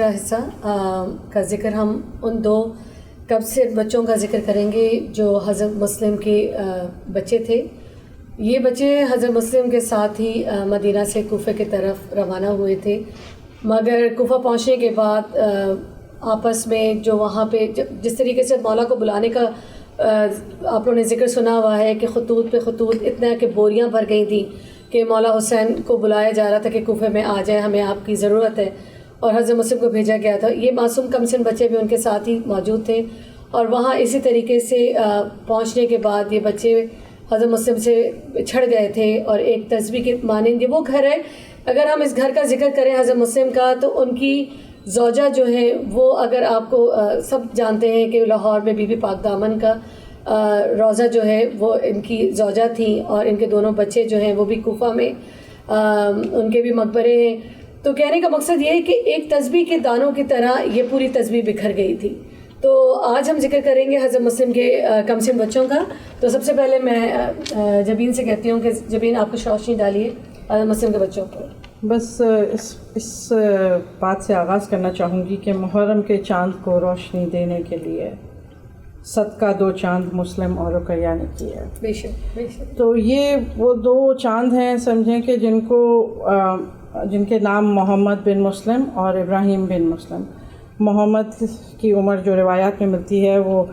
حصہ کا ذکر ہم ان دو کب سے بچوں کا ذکر کریں گے جو حضرت مسلم کے بچے تھے. یہ بچے حضرت مسلم کے ساتھ ہی مدینہ سے کوفہ کی طرف روانہ ہوئے تھے، مگر کوفہ پہنچنے کے بعد آپس میں جو وہاں پہ جس طریقے سے مولا کو بلانے کا آپ لوگوں نے ذکر سنا ہوا ہے کہ خطوط پہ خطوط اتنا کہ بوریاں بھر گئی تھیں کہ مولا حسین کو بلایا جا رہا تھا کہ کوفہ میں آ جائیں، ہمیں آپ کی ضرورت ہے، اور حضرت مسلم کو بھیجا گیا تھا. یہ معصوم کمسن بچے بھی ان کے ساتھ ہی موجود تھے، اور وہاں اسی طریقے سے پہنچنے کے بعد یہ بچے حضرت مسلم سے چھڑ گئے تھے، اور ایک تسبیح کے مانند وہ گھر ہے. اگر ہم اس گھر کا ذکر کریں حضرت مسلم کا، تو ان کی زوجہ جو ہے وہ، اگر آپ کو سب جانتے ہیں کہ لاہور میں بی بی پاک دامن کا روضہ جو ہے وہ ان کی زوجہ تھیں، اور ان کے دونوں بچے جو ہیں وہ بھی کوفہ میں ان کے بھی مقبرے ہیں. تو کہنے کا مقصد یہ ہے کہ ایک تسبیح کے دانوں کی طرح یہ پوری تسبیح بکھر گئی تھی. تو آج ہم ذکر کریں گے حضرت مسلم کے کمسن بچوں کا. تو سب سے پہلے میں جبین سے کہتی ہوں کہ جبین آپ کو روشنی ڈالیے حضرت مسلم کے بچوں پر. بس اس بات سے آغاز کرنا چاہوں گی کہ محرم کے چاند کو روشنی دینے کے لیے صدقہ دو چاند مسلم اور رقیہ نے کیا. بے شک بے شک. تو یہ وہ دو چاند ہیں، سمجھیں کہ جن کے نام محمد بن مسلم اور ابراہیم بن مسلم. محمد کی عمر جو روایات میں ملتی ہے وہ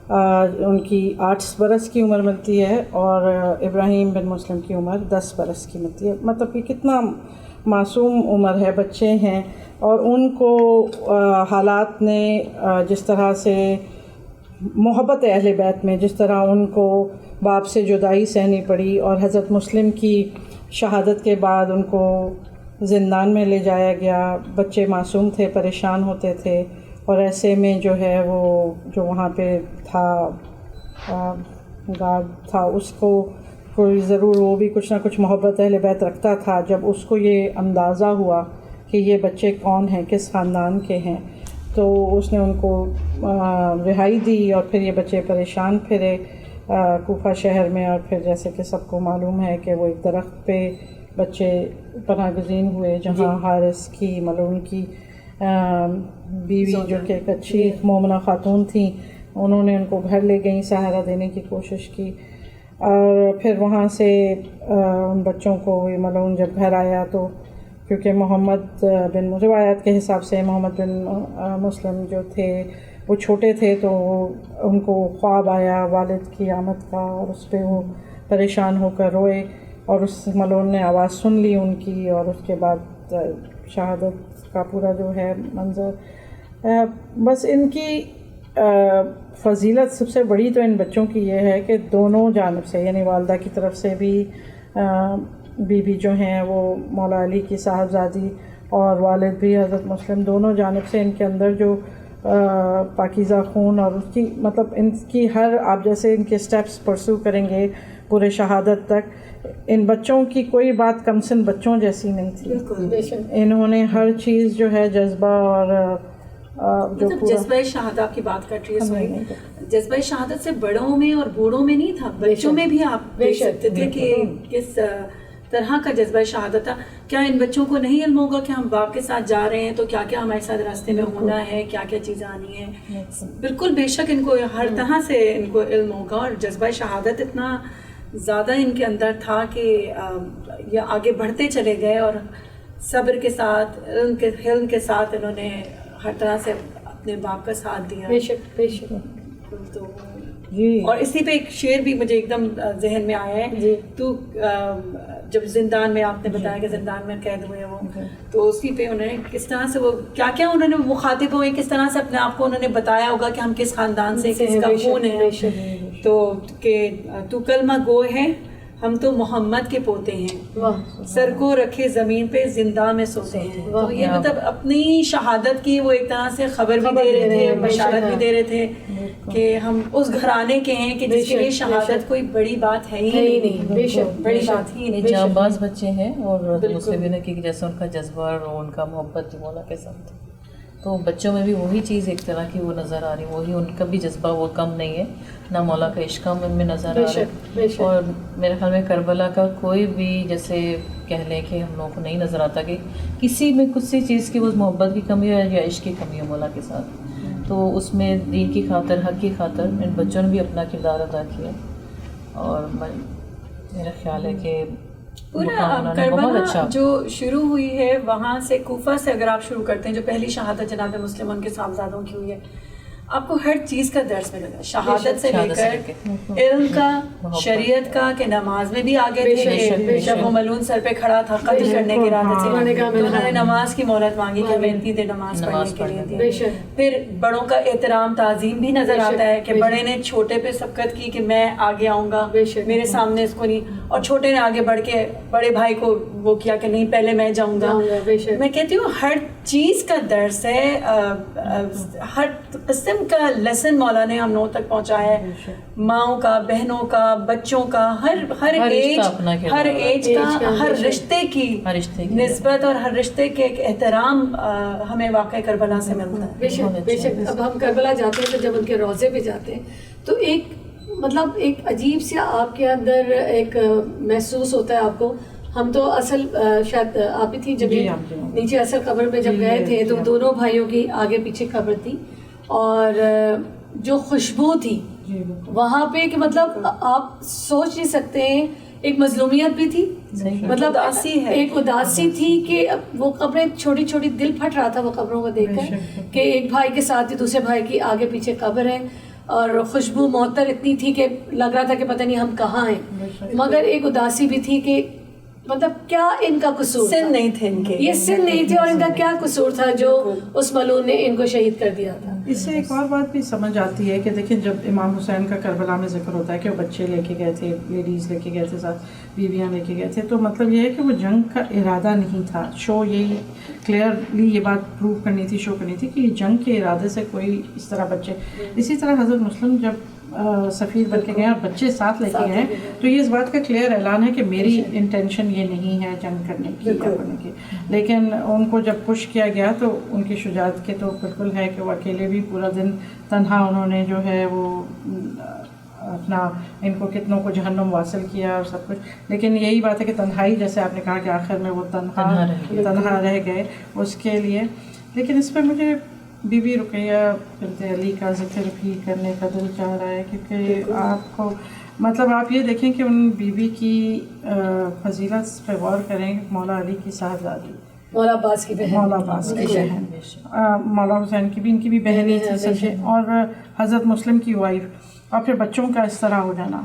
ان کی 8 برس کی عمر ملتی ہے، اور ابراہیم بن مسلم کی عمر 10 برس کی ملتی ہے. مطلب کہ کتنا معصوم عمر ہے، بچے ہیں، اور ان کو حالات نے جس طرح سے محبت اہل بیت میں جس طرح ان کو باپ سے جدائی سہنی پڑی، اور حضرت مسلم کی شہادت کے بعد ان کو زندان میں لے جایا گیا. بچے معصوم تھے، پریشان ہوتے تھے، اور ایسے میں جو ہے وہ جو وہاں پہ تھا گارڈ تھا، اس کو کوئی ضرور وہ بھی کچھ نہ کچھ محبت اہل بیت رکھتا تھا. جب اس کو یہ اندازہ ہوا کہ یہ بچے کون ہیں، کس خاندان کے ہیں، تو اس نے ان کو رہائی دی، اور پھر یہ بچے پریشان پھرے کوفہ شہر میں. اور پھر جیسے کہ سب کو معلوم ہے کہ وہ ایک درخت پہ بچے پناہ گزین ہوئے، جہاں حارث کی ملعون کی بیوی جو کہ ایک اچھی مومنہ خاتون تھیں، انہوں نے ان کو گھر لے گئیں، سہارا دینے کی کوشش کی. اور پھر وہاں سے ان بچوں کو یہ ملعون جب گھر آیا، تو کیونکہ محمد بن روایات کے حساب سے محمد بن مسلم جو تھے وہ چھوٹے تھے، تو ان کو خواب آیا والد کی آمد کا، اور اس پہ وہ پریشان ہو کر روئے، اور اس ملعون نے آواز سن لی ان کی، اور اس کے بعد شہادت کا پورا جو ہے منظر. بس ان کی فضیلت سب سے بڑی تو ان بچوں کی یہ ہے کہ دونوں جانب سے، یعنی والدہ کی طرف سے بھی بیوی جو ہیں وہ مولا علی کی صاحبزادی، اور والد بھی حضرت مسلم، دونوں جانب سے ان کے اندر جو پاکیزہ خون، اور اس کی مطلب ان کی ہر آپ جیسے ان کے سٹیپس پرسو کریں گے پورے شہادت تک، ان بچوں کی کوئی بات کمسن بچوں جیسی نہیں تھی. انہوں نے ہر چیز جو ہے جذبہ اور جو جذبہ شہادت کی بات کر رہی ہے، سوری، جذبہ شہادت سے بڑوں میں اور بوڑھوں میں نہیں تھا، بچوں میں بھی آپ دیکھ سکتے تھے کہ کس طرح کا جذبہ شہادت تھا. کیا ان بچوں کو نہیں علم ہوگا کہ ہم باپ کے ساتھ جا رہے ہیں تو کیا کیا ہمارے ساتھ راستے میں ہونا ہے، کیا کیا چیزیں آنی ہیں؟ بالکل بے شک ان کو ہر طرح سے ان کو علم ہوگا، اور جذبہ شہادت اتنا زیادہ ان کے اندر تھا کہ یہ آگے بڑھتے چلے گئے، اور صبر کے ساتھ علم کے ساتھ انہوں نے ہر طرح سے اپنے باپ کا ساتھ دیا. بے شک بے شک. تو اور اسی پہ ایک شعر بھی مجھے ایک دم ذہن میں آیا ہے. تو جب زندان میں آپ نے بتایا کہ زندان میں قید ہوئے وہ، تو اسی پہ انہوں نے کس طرح سے وہ کیا کیا انہوں نے مخاطب ہوئے، کس طرح سے اپنے آپ کو انہوں نے بتایا ہوگا کہ ہم کس خاندان سے، کس کا خون ہے. تو کہ تو کلمہ گو ہے، ہم تو محمد کے پوتے ہیں، سر کو رکھے زمین پہ زندہ میں سوتے ہیں. تو یہ مطلب اپنی شہادت کی وہ ایک طرح سے خبر بھی دے رہے تھے، بشارت بھی دے رہے تھے کہ ہم اس گھرانے کے ہیں کہ جس کے لیے شہادت کوئی بڑی بات ہے ہی نہیں. بے شک بڑی بات ہی نہیں. جانباز بچے ہیں، اور مسلم کی جیسا ان کا جذبہ اور ان کا محبت جو مولا کے ساتھ. تو بچوں میں بھی وہی چیز ایک طرح کی وہ نظر آ رہی، وہی ان کا بھی جذبہ وہ کم نہیں ہے، نہ مولا کا عشق ان میں نظر آ رہا ہے. اور میرے خیال میں کربلا کا کوئی بھی جیسے کہہ لیں کہ ہم لوگوں کو نہیں نظر آتا کہ کسی میں کسی چیز کی وہ محبت کی کمی ہو یا عشق کی کمی ہو مولا کے ساتھ. تو اس میں دین کی خاطر، حق کی خاطر ان بچوں نے بھی اپنا کردار ادا کیا. اور میرا خیال ہے کہ پورا کربلا جو شروع ہوئی ہے وہاں سے، کوفہ سے اگر آپ شروع کرتے ہیں، جو پہلی شہادت جناب مسلم کے صاحبزادوں کی ہوئی ہے، آپ کو ہر چیز کا درس ملے گا، شہادت سے لے کر علم کا، شریعت کا، کہ نماز میں بھی آگے تھے. جب وہ ملعون سر پہ کھڑا تھا قتل کرنے کے ارادے سے، تو انہوں نے نماز کی مہلت مانگی کہ بنتی تھے نماز پڑھنے کے لیے. پھر بڑوں کا احترام، تعظیم بھی نظر آتا ہے کہ بڑے نے چھوٹے پہ سبقت کی کہ میں آگے آؤں گا، میرے سامنے اس کو نہیں، اور چھوٹے نے آگے بڑھ کے بڑے بھائی کو وہ کیا کہ نہیں پہلے میں جاؤں گا. میں کہتی ہوں ہر چیز کا درس ہے، ہر قسم کا لیسن مولا نے ہم لوگوں تک پہنچایا ہے، ماؤں کا، بہنوں کا، بچوں کا، ہر ایج کا، ہر رشتے کی نسبت اور ہر رشتے کے ایک احترام ہمیں واقع کربلا سے ملتا ہے. بے شک اب ہم کربلا جاتے ہیں تو جب ان کے روضے پہ جاتے ہیں تو ایک مطلب ایک عجیب سا آپ کے اندر ایک محسوس ہوتا ہے آپ کو. ہم تو اصل شاید آپ ہی تھی جب نیچے اصل قبر پہ جب گئے تھے تو دونوں بھائیوں کی آگے پیچھے قبر تھی، اور جو خوشبو تھی وہاں پہ کہ مطلب آپ سوچ نہیں سکتے ہیں. ایک مظلومیت بھی تھی، مطلب ایک اداسی تھی کہ وہ قبریں چھوٹی چھوٹی، دل پھٹ رہا تھا وہ قبروں کو دیکھ کر کہ ایک بھائی کے ساتھ ہی دوسرے بھائی کی آگے پیچھے قبر ہے، اور خوشبو معطر اتنی تھی کہ لگ رہا تھا کہ پتہ نہیں ہم کہاں ہیں. مگر ایک اداسی بھی تھی کہ مطلب کیا ان کا قصور، سن نہیں تھے ان کے، یہ سن نہیں تھے، اور ان کا کیا قصور تھا جو اس ملعون نے ان کو شہید کر دیا تھا. اس سے ایک اور بات بھی سمجھ آتی ہے کہ دیکھیں جب امام حسین کا کربلا میں ذکر ہوتا ہے کہ وہ بچے لے کے گئے تھے، لیڈیز لے کے گئے تھے، ساتھ بیویاں لے کے گئے تھے، تو مطلب یہ ہے کہ وہ جنگ کا ارادہ نہیں تھا. شو یہی کلیئرلی یہ بات پروو کرنی تھی، شو کرنی تھی کہ یہ جنگ کے ارادے سے کوئی اس طرح بچے. اسی طرح حضرت مسلم جب سفیر بن کے گئے اور بچے ساتھ لے کے گئے تو یہ اس بات کا کلیئر اعلان ہے کہ میری انٹینشن یہ نہیں ہے جنگ کرنے کی یا کرنے کی. لیکن ان کو جب پش کیا گیا تو ان کی شجاعت کے تو بالکل ہے کہ وہ اکیلے بھی پورا دن تنہا انہوں نے جو ہے وہ اپنا ان کو کتنوں کو جہنم واصل کیا اور سب کچھ. لیکن یہی بات ہے کہ تنہائی، جیسے آپ نے کہا کہ آخر میں وہ تنہا رہ گئے اس کے لیے. لیکن اس پہ مجھے بی بی رقیہ بنت علی کا ذکر بھی کرنے کا دل چاہ رہا ہے، کیونکہ آپ کو مطلب آپ یہ دیکھیں کہ ان بی بی کی فضیلت پہ غور کریں. مولا علی کی صاحبزادی، مولا عباس کی بہن، مولا حسین کی بھی، ان کی بھی بہنی تھی سچے، اور حضرت مسلم کی وائف، اور پھر بچوں کا اس طرح ہو جانا.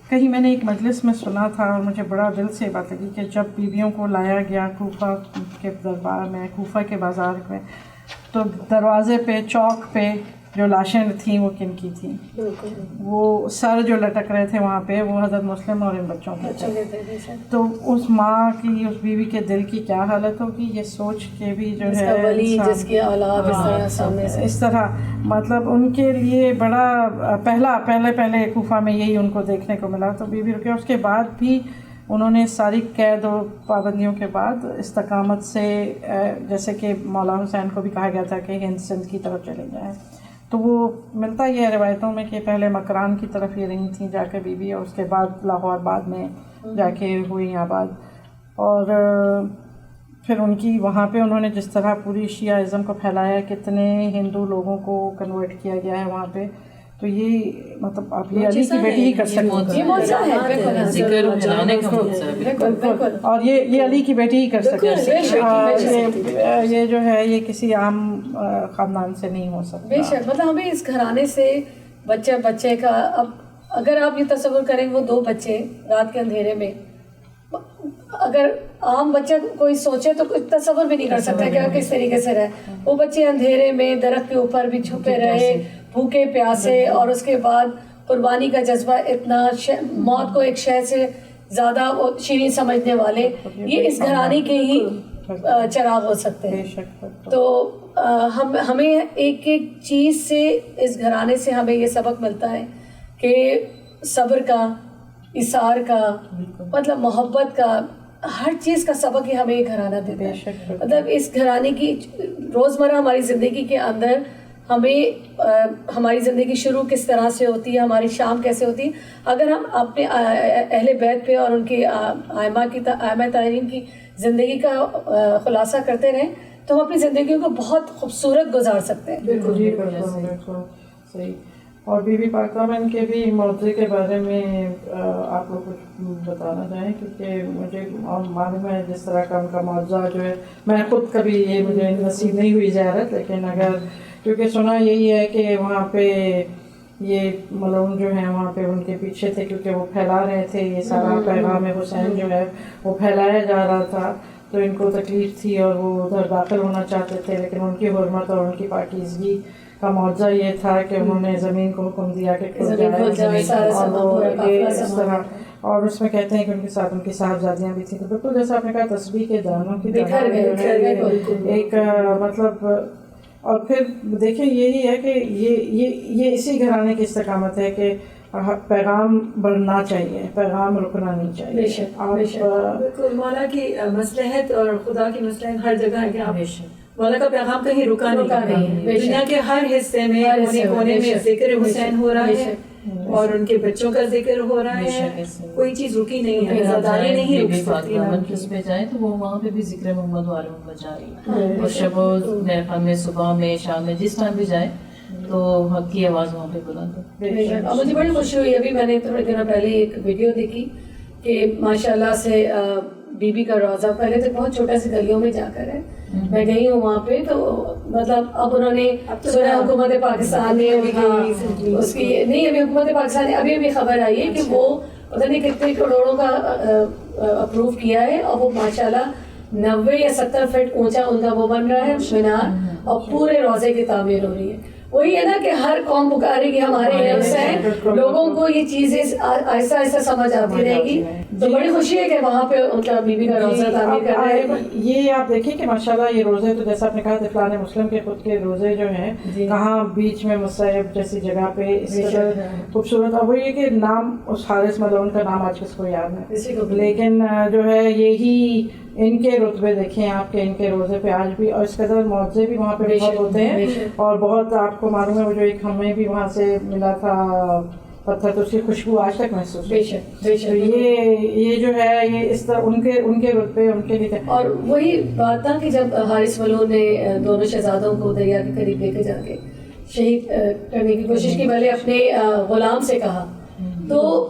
کہیں میں نے ایک مجلس میں سنا تھا اور مجھے بڑا دل سے بات لگی کہ جب بیویوں کو لایا گیا کوفہ کے دربار میں، کوفہ کے بازار میں، تو دروازے پہ، چوک پہ جو لاشیں تھیں وہ کن کی تھیں؟ وہ سر جو لٹک رہے تھے وہاں پہ وہ حضرت مسلم اور ان بچوں کے تھے. تو اس ماں کی، اس بیوی کے دل کی کیا حالت ہوگی یہ سوچ کے بھی جو ہے جس کی اولاد اس طرح مطلب ان کے لیے بڑا پہلے کوفہ میں یہی ان کو دیکھنے کو ملا. تو بی بی رقیہ اس کے بعد بھی انہوں نے ساری قید و پابندیوں کے بعد استقامت سے، جیسے کہ مولا حسین کو بھی کہا گیا تھا کہ ہند سندھ کی طرف چلے جائیں، تو وہ ملتا ہی ہے روایتوں میں کہ پہلے مکران کی طرف یہ رہی تھیں جا کے بی بی، اور اس کے بعد لاہور بعد میں جا کے ہوئی آباد. اور پھر ان کی وہاں پہ انہوں نے جس طرح پوری شیعہ ازم کو پھیلایا، کتنے ہندو لوگوں کو کنورٹ کیا گیا ہے وہاں پہ. تو یہ مطلب آپ یہ علی کی بیٹی ہی کر سکتے ہیں، اور یہ علی کی بیٹی ہی کر سکتے ہیں. یہ جو ہے یہ کسی عام خاندان سے نہیں ہو سکتا. بے شک مطلب ہمیں اس گھرانے سے بچے کا، اب اگر آپ یہ تصور کریں وہ دو بچے رات کے اندھیرے میں، اگر عام بچہ کوئی سوچے تو تصور بھی نہیں کر سکتا کہ کس طریقے سے رہے. وہ بچے اندھیرے میں درخت کے اوپر بھی چھپے رہے، بھوکے پیاسے، اور اس کے بعد قربانی کا جذبہ اتنا، موت کو ایک شے سے زیادہ وہ شیریں سمجھنے والے، یہ اس گھرانے کے ہی چراغ ہو سکتے ہیں. تو ہمیں ایک ایک چیز سے، اس گھرانے سے ہمیں یہ سبق ملتا ہے کہ صبر کا، اثار کا، مطلب محبت کا، ہر چیز کا سبق یہ ہمیں یہ گھرانہ دیتا ہے. مطلب اس گھرانے کی روزمرہ ہماری زندگی کے اندر ہمیں ہماری زندگی شروع کس طرح سے ہوتی ہے, ہماری شام کیسے ہوتی ہے, اگر ہم اپنے اہل بیت پہ اور ان کی ائمہ طاہرین کی زندگی کا خلاصہ کرتے رہیں تو ہم اپنی زندگیوں کو بہت خوبصورت گزار سکتے ہیں. بالکل جی, بالکل صحیح. اور بی بی پاک دامن کے بھی موضوع کے بارے میں آپ لوگ کچھ بتانا چاہیں, کیونکہ مجھے معلوم ہے جس طرح کا ان کا موضوع جو ہے, میں خود کبھی یہ مجھے نصیب نہیں ہوئی زیارت, لیکن اگر کیونکہ سنا یہی ہے کہ وہاں پہ یہ ملعون جو ہیں وہاں پہ ان کے پیچھے تھے, کیونکہ وہ پھیلا رہے تھے یہ سارا پیغام حسین جو ہے وہ پھیلایا جا رہا تھا, تو ان کو تکلیف تھی اور وہ ادھر داخل ہونا چاہتے تھے, لیکن ان کی حرمت اور ان کی پاکیزگی کا معجزہ یہ تھا کہ انہوں نے زمین کو حکم دیا کہ کھل جائے, اور وہ یہ اس طرح. اور اس میں کہتے ہیں کہ ان کے ساتھ ان کی صاحبزادیاں بھی تھیں, تو بالکل جیسا آپ نے کہا تسبیح کے دانوں کی ایک مطلب. اور پھر دیکھیں یہی ہے کہ یہ اسی گھرانے کی استقامت ہے کہ پیغام بڑھنا چاہیے, پیغام رکنا نہیں چاہیے. بالکل مولا کی مصلحت اور خدا کی مصلحت ہر جگہ ہے کہ آپ مولا کا پیغام کہیں رکا نہیں. دنیا کے ہر حصے میں کونے میں ذکر حسین ہو رہا ہے اور ان کے بچوں کا ذکر ہو رہا ہے, کوئی چیز رکی نہیں ہے, عزاداری نہیں رک سکتی. کس پہ جائیں تو وہ وہاں پہ بھی ذکر محمد و آل محمد جاری ہے, اور شب و میرے میں صبح میں شام میں جس ٹائم بھی جائیں تو حق کی آواز وہاں پہ بلند ہے. اور مجھے بڑی خوشی ہوئی, ابھی میں نے تھوڑے دنوں پہلے ایک ویڈیو دیکھی کہ ماشاءاللہ سے بی بی کا روضہ پہلے تو بہت چھوٹا سی گلیوں میں جا کر ہے, میں گئی ہوں وہاں پہ, تو مطلب اب انہوں نے سنا حکومت پاکستان نے اس کی نہیں, ابھی حکومت پاکستان نے ابھی خبر آئی ہے کہ وہ پتہ نہیں کتنے کروڑوں کا اپروو کیا ہے, اور وہ ماشاءاللہ 90 یا 70 فٹ اونچا ان کا وہ بن رہا ہے مینار, اور پورے روضے کی تعمیر ہو رہی ہے. وہی ہے نا کہ ہر قوم پکارے گی ہمارے نفس ہیں, لوگوں کو یہ چیزیں آہستہ آہستہ سمجھ آتی رہے گی, تو بڑی خوشی ہے کہ وہاں پہ ان کا بی بی کا روزہ تعمیر کر رہے ہیں. یہ آپ دیکھیں کہ ماشاءاللہ یہ روزے تو جیسا آپ نے کہا طفلان مسلم کے خود کے روزے جو ہیں کہاں بیچ میں مصعب جیسی جگہ پہ اس قدر خوبصورت, اور وہ یہ کہ نام اس حارث ملعون کا نام آج کس کو یاد ہے, لیکن جو ہے یہی ان کے رتبے دیکھیں آپ کے, ان کے روزے پہ آج بھی, اور اس قدر معجزے بھی وہاں پہ بہت ہوتے ہیں. اور بہت آپ کو معلوم ہے وہ جو ایک ہمیں بھی وہاں سے ملا تھا پتھر, تو اس کی خوشبو آج تک محسوس ہوتی ہے. تو یہ جو ہے یہ اس طرح ان کے رتبے ان کے لیے. اور وہی بات تھا کہ جب حارث ملعون نے دونوں شہزادوں کو دریا کے قریب لے کے جا کے شہید کرنے کی کوشش کی, بھلے اپنے غلام سے کہا, تو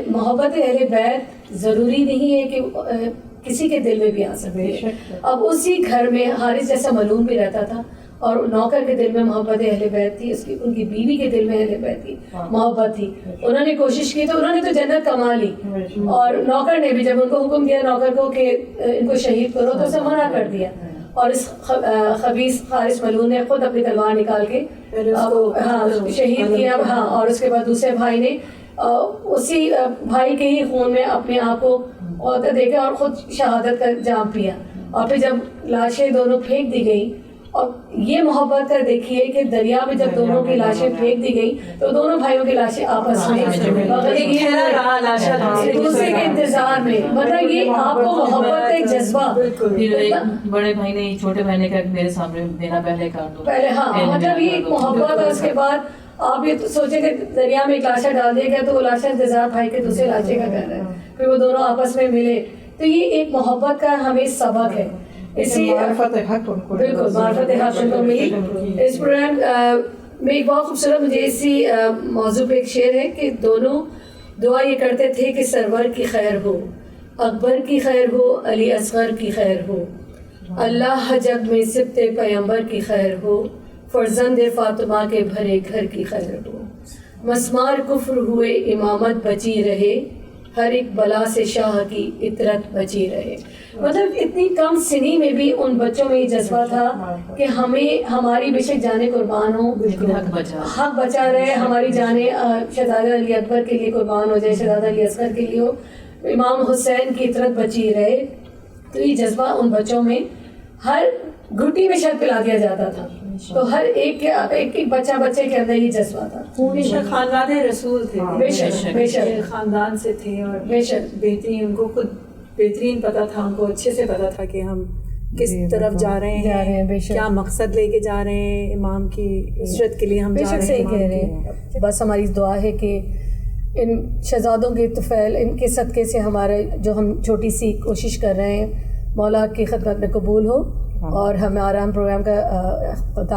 محبت اہل بیت ضروری نہیں ہے کہ کسی کے دل میں بھی آ سکتی ہے. اب اسی گھر میں حارث جیسا ملعون بھی رہتا تھا, اور نوکر کے دل میں محبت اہل بیت تھی, ان کی بیوی کے دل میں اہل بیت تھی, محبت تھی. انہوں نے کوشش کی تو انہوں نے تو جنت کما لی, اور نوکر نے بھی جب ان کو حکم دیا نوکر کو کہ ان کو شہید کرو تو اسے منع کر دیا, اور اس خبیث حارث ملعون نے خود اپنی تلوار نکال کے شہید کیا. اور اس کے بعد دوسرے بھائی نے اسی بھائی کے ہی خون میں اپنے آپ کو عہدہ دے کے اور خود شہادت کا جام پیا. اور پھر جب لاشیں دونوں پھینک دی گئی, اور یہ محبت کر دیکھیے کہ دریا میں جب دونوں کی لاشیں پھینک دی گئی تو دونوں بھائیوں کی لاشیں آپس میں دوسرے کے انتظار میں, مطلب یہ آپ کو محبت کا ایک جذبہ. بڑے بھائی نے چھوٹے بھائی نے کہا میرے سامنے میرا پہلے کر دو, پہلے مطلب یہ ایک محبت. اور اس کے بعد آپ یہ سوچیں کہ دریا میں ایک لاشا ڈال دیا گیا تو وہ لاشا انتظار بھائی کے دوسرے لاشے کا کر رہا ہے, پھر وہ دونوں آپس میں ملے, تو یہ ایک محبت کا ہمیں سبق ہے. اسی معرفت حق ان کو, بالکل معرفت حق ان کو ملی. اس پروگرام میں ایک بہت خوبصورت مجھے اسی موضوع پہ ایک شعر ہے کہ دونوں دعا یہ کرتے تھے کہ سرور کی خیر ہو, اکبر کی خیر ہو, علی اصغر کی خیر ہو, اللہ حجب میں سبت پیغمبر کی خیر ہو, فرزند فاطمہ کے بھرے گھر کی خیر ہو, مسمار کفر ہوئے امامت بچی رہے, ہر ایک بلا سے شاہ کی عطرت بچی رہے. مطلب اتنی کم سنی میں بھی ان بچوں میں یہ جذبہ تھا کہ ہمیں ہماری بے شک جانیں قربان ہو, حق بچا رہے, ہماری جانیں شہزادہ علی اکبر کے لیے قربان ہو جائے, شہزادہ علی اصغر کے لیے ہو, امام حسین کی عطرت بچی رہے. تو یہ جذبہ ان بچوں میں ہر گھٹی میں شرط پلا دیا جاتا تھا, تو ہر ایک بچے کے اندر یہ جذبہ تھا. خاندان رسول تھے, بے شک خاندان سے تھے, اور بے شک بہترین ان کو خود بہترین پتہ تھا، ان کو اچھے سے پتہ تھا کہ ہم کس طرف جا رہے ہیں، کیا مقصد لے کے جا رہے ہیں، امام کی عزت کے لیے ہم جا رہے ہیں. صحیح کہہ رہے ہیں. بس ہماری دعا ہے کہ ان شہزادوں کے طفیل، ان کے صدقے سے ہمارا جو ہم چھوٹی سی کوشش کر رہے ہیں مولا کی خدمت میں قبول ہو، اور ہمارا ہم پروگرام کا اختتام